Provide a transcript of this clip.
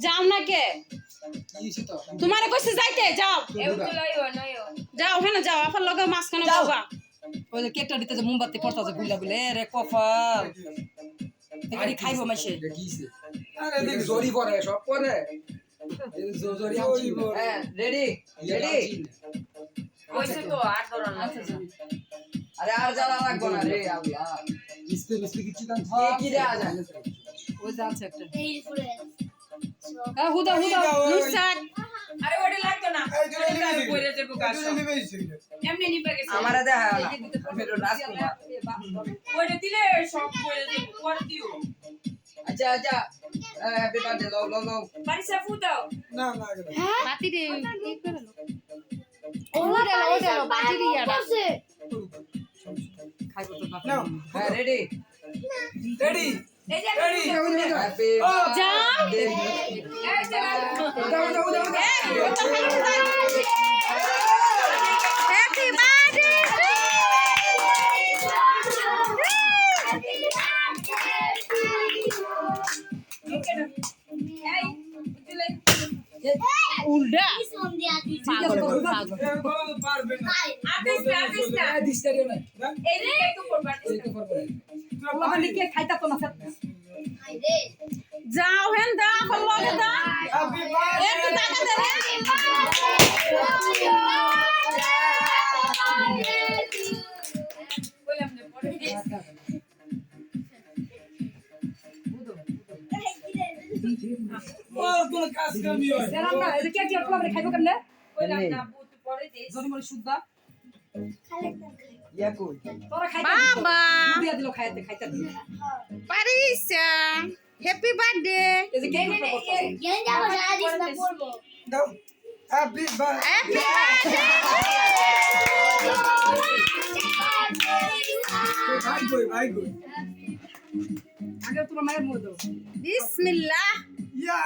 যাও না কে তোমারে কইছে যাইতে যাও যাও হেন যাও আফার লগে মাঝখানে বাবা ওই যে কেকটা দিতে যে মোমবাতি পড়তাছে গুলা গুলে রে কপাল এখানে খাইবো মাসে আরে দেখ জরি পরে সব পরে জরি আছি হ্যাঁ রেডি রেডি কইছে তো আর ধরন না আরে আর জ্বালা লাগবো না রে আল্লাহ মিস্তে কিছু দান কি রে আজ ওই যাচ্ছে একটা এই ফুলে হ্যাঁ হুদা হুদা নুসাদ আরে ওটা লাগতো না কইরে দেব গাছ এমনি নিবে গেছে আমারে দেখা না ফেরো রাজকুমার ওটা দিলে সব কইরে দেব পরে দিও আচ্ছা আচ্ছা হ্যাপি বার্থডে লো লো লো বাড়িতে ফুটাও না না বাতি রে এই করে ওটা বাতি রে ইয়ারা খাইবো তো না নাও হ্যাঁ রেডি রেডি এই যে হ্যাপি যাও এই যে দাও দাও দাও হ্যাপি বার্থডে এই দিলে উল্টা ফোন দিয়া দিছি পাগল পাগল পারবে না আপিস না দিস্তারে না এই যে একটু করবা বাবা লিখে খাইতা তো না আইরে যাও হেন দা আফার লগে দা হ্যাপি একটু টাকা দে রে কইলাম না পরে ও কোন কাজ কামি হয় না এই কেক কি আপনারা খাইবো কেমনে কইলাম না বুত পরে দিস জনি মরি সুদা ইয়া কই তোরা খাইতা বাবা দিয়া দিলো খাইতে খাইতা দিল পারিসা হ্যাপি বার্থডে এই যে কেক গেন যাবো সারা দিন না পড়বো দাও হ্যাপি বার্থডে হ্যাপি বার্থডে ভাই কই আগে তোমার মায়ের মুখ দাও বিসমিল্লাহ ইয়া